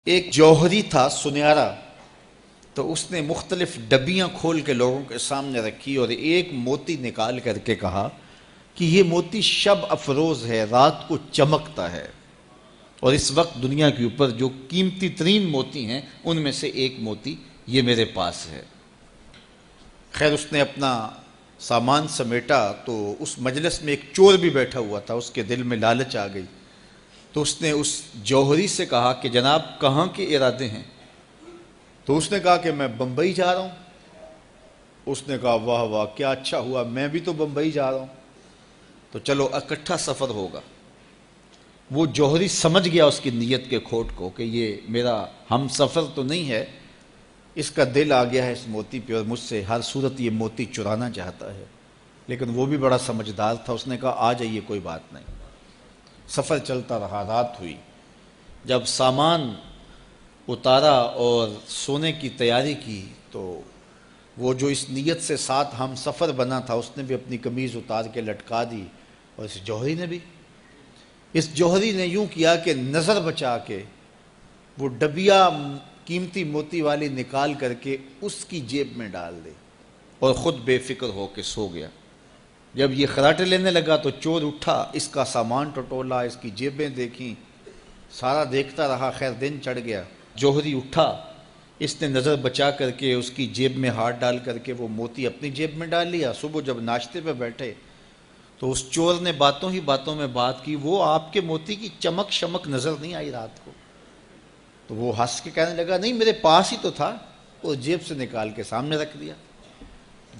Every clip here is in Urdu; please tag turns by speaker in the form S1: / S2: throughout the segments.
S1: ایک جوہری تھا سنیارا، تو اس نے مختلف ڈبیاں کھول کے لوگوں کے سامنے رکھی اور ایک موتی نکال کر کے کہا کہ یہ موتی شب افروز ہے، رات کو چمکتا ہے، اور اس وقت دنیا کے اوپر جو قیمتی ترین موتی ہیں ان میں سے ایک موتی یہ میرے پاس ہے۔ خیر اس نے اپنا سامان سمیٹا تو اس مجلس میں ایک چور بھی بیٹھا ہوا تھا، اس کے دل میں لالچ آ گئی، تو اس نے اس جوہری سے کہا کہ جناب کہاں کے ارادے ہیں؟ تو اس نے کہا کہ میں بمبئی جا رہا ہوں۔ اس نے کہا واہ واہ کیا اچھا ہوا، میں بھی تو بمبئی جا رہا ہوں، تو چلو اکٹھا سفر ہوگا۔ وہ جوہری سمجھ گیا اس کی نیت کے کھوٹ کو کہ یہ میرا ہم سفر تو نہیں ہے، اس کا دل آ گیا ہے اس موتی پہ اور مجھ سے ہر صورت یہ موتی چرانا چاہتا ہے۔ لیکن وہ بھی بڑا سمجھدار تھا، اس نے کہا آ جائیے کوئی بات نہیں۔ سفر چلتا رہا، رات ہوئی، جب سامان اتارا اور سونے کی تیاری کی تو وہ جو اس نیت سے ساتھ ہم سفر بنا تھا اس نے بھی اپنی قمیض اتار کے لٹکا دی، اور اس جوہری نے یوں کیا کہ نظر بچا کے وہ ڈبیا قیمتی موتی والی نکال کر کے اس کی جیب میں ڈال دی اور خود بے فکر ہو کے سو گیا۔ جب یہ خراٹے لینے لگا تو چور اٹھا، اس کا سامان ٹٹولا، اس کی جیبیں دیکھیں، سارا دیکھتا رہا۔ خیر دن چڑھ گیا، جوہری اٹھا، اس نے نظر بچا کر کے اس کی جیب میں ہاتھ ڈال کر کے وہ موتی اپنی جیب میں ڈال لیا۔ صبح جب ناشتے پہ بیٹھے تو اس چور نے باتوں ہی باتوں میں بات کی، وہ آپ کے موتی کی چمک شمک نظر نہیں آئی رات کو؟ تو وہ ہنس کے کہنے لگا نہیں میرے پاس ہی تو تھا، اور جیب سے نکال کے سامنے رکھ دیا۔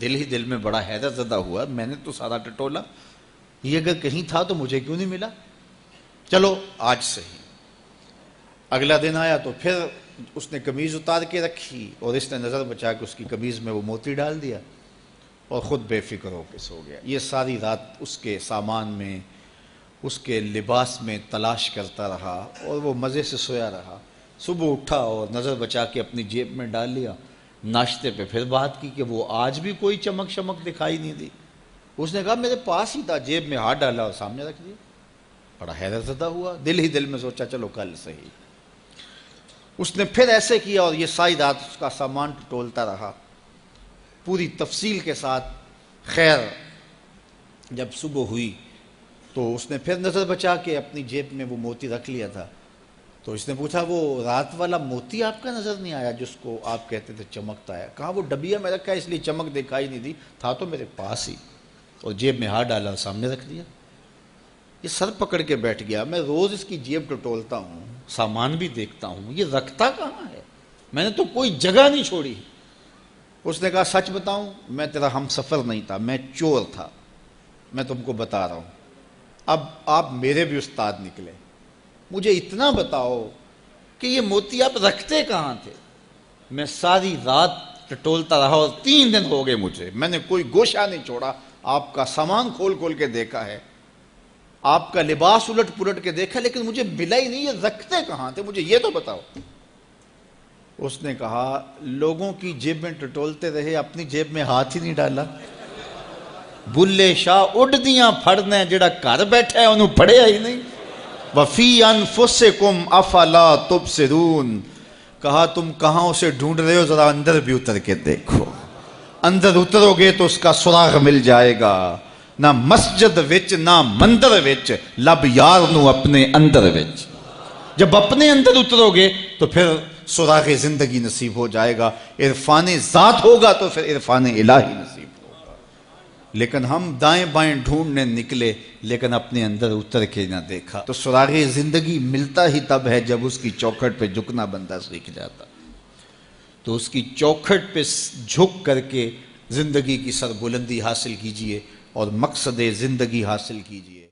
S1: دل ہی دل میں بڑا حیرت زدہ ہوا، میں نے تو سارا ٹٹولا، یہ اگر کہیں تھا تو مجھے کیوں نہیں ملا؟ چلو آج صحیح۔ اگلا دن آیا تو پھر اس نے قمیض اتار کے رکھی اور اس نے نظر بچا کے اس کی قمیض میں وہ موتی ڈال دیا اور خود بے فکر ہو کے سو گیا۔ یہ ساری رات اس کے سامان میں، اس کے لباس میں تلاش کرتا رہا اور وہ مزے سے سویا رہا۔ صبح اٹھا اور نظر بچا کے اپنی جیب میں ڈال لیا۔ ناشتے پہ پھر بات کی کہ وہ آج بھی کوئی چمک شمک دکھائی نہیں دی۔ اس نے کہا میرے پاس ہی تھا، جیب میں ہاتھ ڈالا اور سامنے رکھ دیا۔ بڑا حیرت زدہ ہوا، دل ہی دل میں سوچا چلو کل صحیح۔ اس نے پھر ایسے کیا اور یہ ساری رات اس کا سامان ٹٹولتا رہا پوری تفصیل کے ساتھ۔ خیر جب صبح ہوئی تو اس نے پھر نظر بچا کے اپنی جیب میں وہ موتی رکھ لیا تھا، تو اس نے پوچھا وہ رات والا موتی آپ کا نظر نہیں آیا جس کو آپ کہتے تھے چمکتا ہے؟ کہا وہ ڈبیا میں رکھا ہے اس لیے چمک دکھائی نہیں دی، تھا تو میرے پاس ہی، اور جیب میں ہاتھ ڈالا اور سامنے رکھ دیا۔ یہ سر پکڑ کے بیٹھ گیا، میں روز اس کی جیب ٹٹولتا ہوں، سامان بھی دیکھتا ہوں، یہ رکھتا کہاں ہے؟ میں نے تو کوئی جگہ نہیں چھوڑی۔ اس نے کہا سچ بتاؤں میں تیرا ہم سفر نہیں تھا، میں چور تھا، میں تم کو بتا رہا ہوں۔ اب آپ میرے بھی استاد نکلے، مجھے اتنا بتاؤ کہ یہ موتی آپ رکھتے کہاں تھے؟ میں ساری رات ٹٹولتا رہا اور 3 دن ہو گئے مجھے، میں نے کوئی گوشہ نہیں چھوڑا، آپ کا سامان کھول کھول کے دیکھا ہے، آپ کا لباس الٹ پلٹ کے دیکھا، لیکن مجھے ملا ہی نہیں، یہ رکھتے کہاں تھے؟ مجھے یہ تو بتاؤ۔ اس نے کہا لوگوں کی جیب میں ٹٹولتے رہے، اپنی جیب میں ہاتھ ہی نہیں ڈالا۔ بلے شاہ اڈ دیاں پھڑنے، جڑا گھر بیٹھا ہے انہوں پڑھیا ہی نہیں۔ وَفِي أَنفُسِكُمْ أَفَلَا تُبْصِرُونَ، کہا تم کہاں اسے ڈھونڈ رہے ہو، ذرا اندر بھی اتر کے دیکھو، اندر اترو گے تو اس کا سراغ مل جائے گا۔ نہ مسجد وچ نہ مندر وچ، لب یار نو اپنے اندر وچ۔ جب اپنے اندر اترو گے تو پھر سراغ زندگی نصیب ہو جائے گا، عرفان ذات ہوگا تو پھر عرفان الہی نصیب ہوگا۔ لیکن ہم دائیں بائیں ڈھونڈنے نکلے لیکن اپنے اندر اتر کے نہ دیکھا۔ تو سراغ زندگی ملتا ہی تب ہے جب اس کی چوکھٹ پہ جھکنا بندہ سیکھ جاتا۔ تو اس کی چوکھٹ پہ جھک کر کے زندگی کی سربلندی حاصل کیجئے اور مقصد زندگی حاصل کیجئے۔